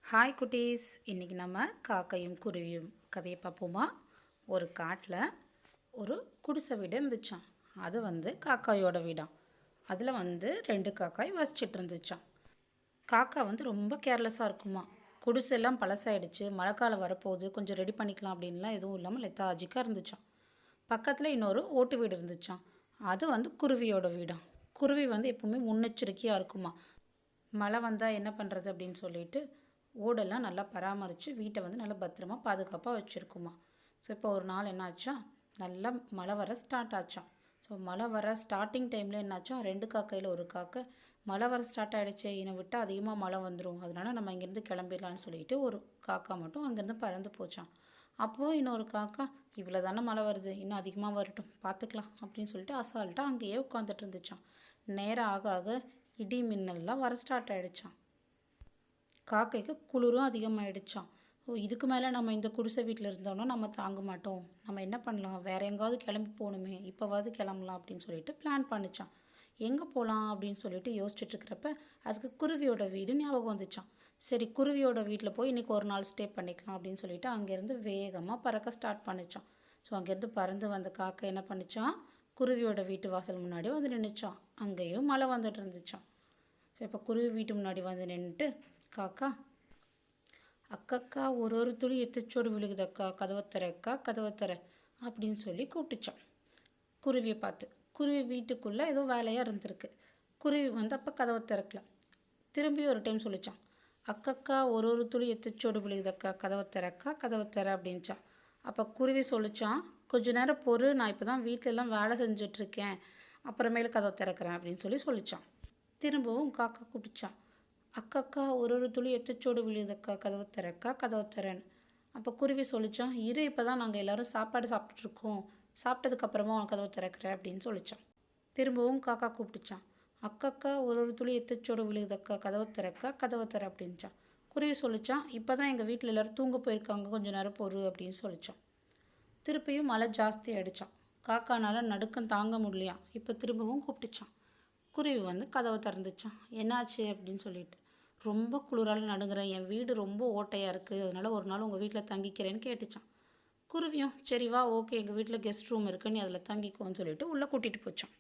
Hi குட்டீஸ், இன்றைக்கி நம்ம காக்கையும் குருவியும் கதையை பார்ப்போமா? ஒரு காட்டில் ஒரு குடிசை வீடு இருந்துச்சான். அது காக்காயோட வீடாம். அதில் 2 காக்காய் வசிச்சுட்டு இருந்துச்சான். காக்கா ரொம்ப கேர்லெஸ்ஸாக இருக்குமா. குடிசெல்லாம் பழசாயிடுச்சு, மழை காலம் வரப்போகுது, கொஞ்சம் ரெடி பண்ணிக்கலாம் அப்படின்லாம் எதுவும் இல்லாமல் லெத்தாஜிக்காக இருந்துச்சான். பக்கத்தில் இன்னொரு ஓட்டு வீடு இருந்துச்சான். அது குருவியோட வீடாம். குருவி எப்போவுமே முன்னெச்சரிக்கையாக இருக்குமா. மழை வந்தால் என்ன பண்ணுறது அப்படின்னு சொல்லிட்டு ஓடெல்லாம் நல்லா பராமரித்து வீட்டை நல்லா பத்திரமா பாதுகாப்பாக வச்சுருக்குமா. ஸோ இப்போ ஒரு நாள் என்னாச்சா, நல்லா மழை வர ஸ்டார்ட் ஆச்சான். ஸோ மழை வர ஸ்டார்டிங் டைமில் என்னாச்சா, 2 காக்கையில் ஒரு காக்கை மழை வர ஸ்டார்ட் ஆகிடுச்சு, என்னை விட்டால் அதிகமாக மழை வந்துடும், அதனால் நம்ம இங்கேருந்து கிளம்பிடலான்னு சொல்லிட்டு ஒரு காக்கா மட்டும் அங்கேருந்து பறந்து போச்சான். அப்போது இன்னொரு காக்கா, இவ்வளோ தானே மழை வருது, இன்னும் அதிகமாக வரட்டும் பார்த்துக்கலாம் அப்படின்னு சொல்லிட்டு அசால்ட்டாக அங்கேயே உட்காந்துட்டு இருந்துச்சான். நேரம் ஆக ஆக இடி மின்னல்லாம் வர ஸ்டார்ட் ஆகிடுச்சான். காக்கைக்கு குளிரும் அதிகமாகிடுச்சான். இதுக்கு மேலே நம்ம இந்த குடிசை வீட்டில் இருந்தோம்னா நம்ம தாங்க மாட்டோம், நம்ம என்ன பண்ணலாம், வேறு எங்காவது கிளம்பி போகணுமே, இப்போவாது கிளம்பலாம் அப்படின்னு சொல்லிட்டு பிளான் பண்ணிச்சான். எங்கே போகலாம் அப்படின்னு சொல்லிட்டு யோசிச்சுட்ருக்கிறப்ப அதுக்கு குருவியோட வீடு ஞாபகம் வந்துச்சான். சரி, குருவியோட வீட்டில் போய் இன்றைக்கி ஒரு நாள் ஸ்டே பண்ணிக்கலாம் அப்படின்னு சொல்லிட்டு அங்கேருந்து வேகமாக பறக்க ஸ்டார்ட் பண்ணிச்சான். ஸோ அங்கேருந்து பறந்து வந்த காக்கை என்ன பண்ணிச்சான், குருவியோட வீட்டு வாசல் முன்னாடி நின்றுச்சான். அங்கேயும் மழை வந்துட்டு இருந்துச்சான். ஸோ இப்போ குருவி வீட்டு முன்னாடி நின்றுட்டு, காக்கா, அக்கக்கா ஒரு துளி எத்திச்சோடு விழுகுதக்கா, கதவை தரக்கா, கதவை தர அப்படின்னு சொல்லி கூப்பிட்டுச்சான் குருவியை பார்த்து. குருவி வீட்டுக்குள்ளே ஏதோ வேலையாக இருந்திருக்கு. குருவி அப்போ கதவை திறக்கல. திரும்பி ஒரு டைம் சொல்லிச்சான், அக்கக்கா ஒரு துளி எத்திச்சோடு விழுகுதக்கா, கதவை தரக்கா, கதவை தர அப்படின்ச்சான். அப்போ குருவி சொல்லிச்சான், கொஞ்ச நேரம் பொறு, நான் இப்போ தான் வீட்டிலலாம் வேலை செஞ்சிட்ருக்கேன், அப்புறமேல கதவை திறக்கிறேன் அப்படின்னு சொல்லிச்சான். திரும்பவும் காக்கா கூப்பிட்டுச்சான், அக்கக்கா ஒரு துளி எத்திச்சோடு விழுதக்கா, கதவை தரக்கா, கதவை தரேன்னு. அப்போ குருவி சொல்லிச்சான், இரு, இப்போ தான் நாங்கள் எல்லோரும் சாப்பாடு சாப்பிட்டுட்ருக்கோம், சாப்பிட்டதுக்கப்புறமா உனக்கு கதவை திறக்கிறேன் அப்படின்னு சொல்லிச்சான். திரும்பவும் காக்கா கூப்பிட்டுச்சான், அக்கக்கா ஒரு துளி எத்திச்சோடு விழுதக்கா, கதவை திறக்கா, கதவை தர அப்படின்ச்சான். குருவி சொல்லிச்சான், இப்போ தான் எங்கள் வீட்டில் எல்லோரும் தூங்க போயிருக்காங்க, கொஞ்சம் நேரம் பொறு அப்படின்னு சொல்லிச்சான். திருப்பியும் மழை ஜாஸ்தி ஆகிடுச்சான். காக்கானால நடுக்கம் தாங்க முடியலையாம். இப்போ திரும்பவும் கூப்பிட்டுச்சான். குருவி கதவை திறந்துச்சான். என்னாச்சு அப்படின்னு சொல்லிட்டு, ரொம்ப குளிரால் நடுங்குறேன், என் வீடு ரொம்ப ஓட்டையாக இருக்குது, அதனால் ஒரு நாள் உங்கள் வீட்டில் தங்கிக்கிறேன்னு கேட்டுச்சான். குருவியும் சரி வா, ஓகே, எங்கள் வீட்டில் கெஸ்ட் ரூம் இருக்குன்னு அதில் தங்கிக்கோன்னு சொல்லிட்டு உள்ளே கூட்டிகிட்டு போச்சான்.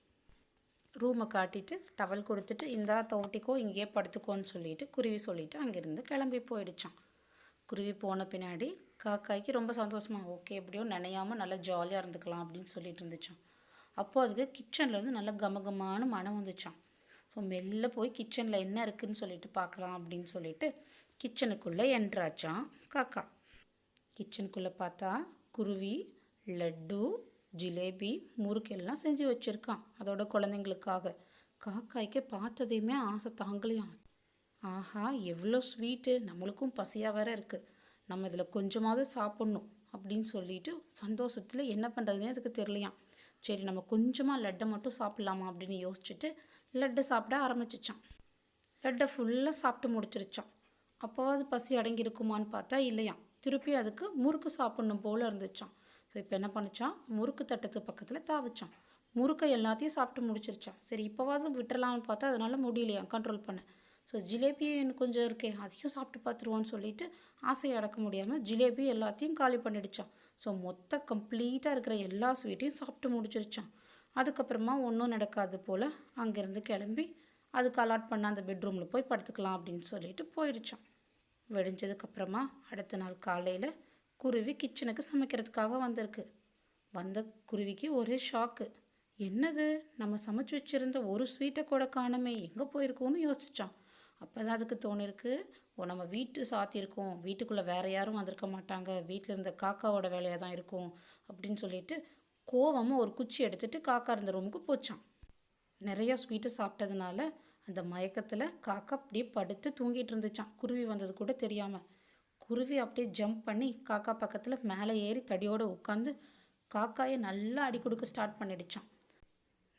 ரூமை காட்டிட்டு டவல் கொடுத்துட்டு, இந்தா தோட்டிக்கோ, இங்கேயே படுத்துக்கோன்னு சொல்லிட்டு குருவி சொல்லிவிட்டு அங்கேருந்து கிளம்பி போயிடுச்சான். குருவி போன பின்னாடி காக்காய்க்கு ரொம்ப சந்தோஷமாக, ஓகே, எப்படியோ நினையாமல் நல்லா ஜாலியாக இருந்துக்கலாம் அப்படின்னு சொல்லிட்டு இருந்துச்சான். அப்போது அதுக்கு கிச்சனில் நல்லா கமகமான மனம் வந்துச்சான். ஸோ மெல்ல போய் கிச்சனில் என்ன இருக்குதுன்னு சொல்லிட்டு பார்க்கலாம் அப்படின்னு சொல்லிட்டு கிச்சனுக்குள்ளே என்ட்ராச்சான் காக்கா. கிச்சனுக்குள்ளே பார்த்தா குருவி லட்டு, ஜிலேபி, முறுக்கெல்லாம் செஞ்சு வச்சுருக்கான் அதோட குழந்தைங்களுக்காக. காக்காய்க்கு பார்த்ததையுமே ஆசை தாங்கலையாம். ஆஹா, எவ்வளோ ஸ்வீட்டு, நம்மளுக்கும் பசியாக வேற இருக்குது, நம்ம இதில் கொஞ்சமாவது சாப்பிட்ணும் அப்படின்னு சொல்லிட்டு சந்தோஷத்தில் என்ன பண்ணுறதுனே அதுக்கு தெரியலையாம். சரி, நம்ம கொஞ்சமாக லட்டை மட்டும் சாப்பிட்லாமா அப்படின்னு யோசிச்சுட்டு லட்டை சாப்பிட ஆரம்பிச்சிச்சான். லட்டை ஃபுல்லாக சாப்பிட்டு முடிச்சிருச்சான். அப்போவாது பசி அடங்கியிருக்குமான்னு பார்த்தா இல்லையாம். திருப்பி அதுக்கு முறுக்கு சாப்பிட்ணும் போல் இருந்துச்சான். ஸோ இப்போ என்ன பண்ணிச்சான், முறுக்கு தட்டத்துக்கு பக்கத்தில் தாவிச்சான். முறுக்கை எல்லாத்தையும் சாப்பிட்டு முடிச்சிருச்சான். சரி, இப்போவாது விட்டுறலாம்னு பார்த்தா அதனால் முடியலையாம் கண்ட்ரோல் பண்ண. ஸோ ஜிலேபி எனக்கு கொஞ்சம் இருக்கே, அதையும் சாப்பிட்டு பார்த்துருவோன்னு சொல்லிட்டு ஆசையை அடக்க முடியாமல் ஜிலேபி எல்லாத்தையும் காலி பண்ணிடுச்சான். ஸோ கம்ப்ளீட்டாக இருக்கிற எல்லா ஸ்வீட்டையும் சாப்பிட்டு முடிச்சிருச்சான். அதுக்கப்புறமா ஒன்றும் நடக்காது போல் அங்கேருந்து கிளம்பி அதுக்கு அலாட் பண்ண அந்த பெட்ரூமில் போய் படுத்துக்கலாம் அப்படின்னு சொல்லிட்டு போயிடுச்சான். வெடிஞ்சதுக்கப்புறமா அடுத்த நாள் காலையில் குருவி கிச்சனுக்கு சமைக்கிறதுக்காக வந்திருக்கு. வந்த குருவிக்கு ஒரே ஷாக்கு. என்னது, நம்ம சமைச்சு வச்சுருந்த ஒரு ஸ்வீட்டை கூட காணுமே, எங்கே போயிருக்கோன்னு யோசிச்சான். அப்போ தான் அதுக்கு தோணிருக்கு, நம்ம வீட்டு சாத்தியிருக்கோம், வீட்டுக்குள்ளே வேறு யாரும் வந்திருக்க மாட்டாங்க, வீட்டில் இருந்த காக்காவோட வேலையாக தான் இருக்கும் அப்படின்னு சொல்லிட்டு கோவமாக ஒரு குச்சி எடுத்துகிட்டு காக்கா இருந்த ரூமுக்கு போச்சான். நிறையா ஸ்வீட்டு சாப்பிட்டதுனால அந்த மயக்கத்தில் காக்கா அப்படியே படுத்து தூங்கிட்டு இருந்துச்சான், குருவி வந்தது கூட தெரியாமல். குருவி அப்படியே ஜம்ப் பண்ணி காக்கா பக்கத்தில் மேலே ஏறி தடியோடு உட்காந்து காக்காயை நல்லா அடி கொடுக்க ஸ்டார்ட் பண்ணிடுச்சான்.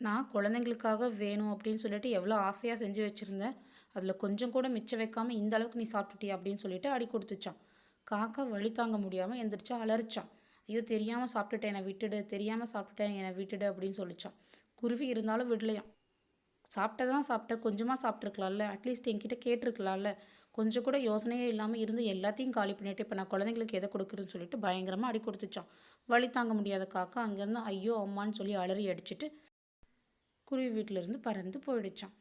நான் குழந்தைங்களுக்காக வேணும் அப்படின்னு சொல்லிட்டு எவ்வளோ ஆசையாக செஞ்சு வச்சுருந்தேன், அதில் கொஞ்சம் கூட மிச்சம் வைக்காமல் இந்த அளவுக்கு நீ சாப்பிட்டுட்டியா அப்படின்னு சொல்லிட்டு அடி கொடுத்துச்சான். காக்கா வழி தாங்க முடியாமல் எந்திரிச்சா அலறிச்சான். ஐயோ, தெரியாமல் சாப்பிட்டுட்டேன், என்னை விட்டுடு, தெரியாமல் சாப்பிட்டுட்டேன், என்னை விட்டுடு அப்படின்னு சொல்லிச்சான். குருவி இருந்தாலும் விடலையாம். சாப்பிட்டதான் சாப்பிட்டேன், கொஞ்சமாக சாப்பிட்ருக்கலாம்ல, அட்லீஸ்ட் என்கிட்ட கேட்டிருக்கலாம்ல, கொஞ்சம் கூட யோசனையே இல்லாமல் இருந்து எல்லாத்தையும் காலி பண்ணிவிட்டு இப்போ நான் குழந்தைங்களுக்கு எதை கொடுக்குறேன்னு சொல்லிட்டு பயங்கரமாக அடி கொடுத்துச்சான். வலி தாங்க முடியாத காக்கா அங்கேருந்து ஐயோ அம்மான்னு சொல்லி அலறி அடிச்சுட்டு குருவி வீட்டிலேருந்து பறந்து போயிடுச்சான்.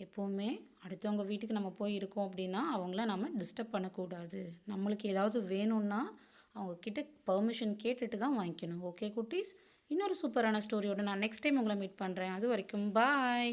எப்போவுமே அடுத்தவங்க வீட்டுக்கு நம்ம போய் இருக்கோம் அப்படின்னா அவங்கள நம்ம டிஸ்டர்ப் பண்ணக்கூடாது. நம்மளுக்கு ஏதாவது வேணும்னா அவங்கக்கிட்ட பெர்மிஷன் கேட்டுட்டு தான் வாங்கிக்கணும். ஓகே குட்டீஸ், இன்னொரு சூப்பரான ஸ்டோரியோட நான் நெக்ஸ்ட் டைம் உங்களை மீட் பண்ணுறேன். அது வரைக்கும் பாய்.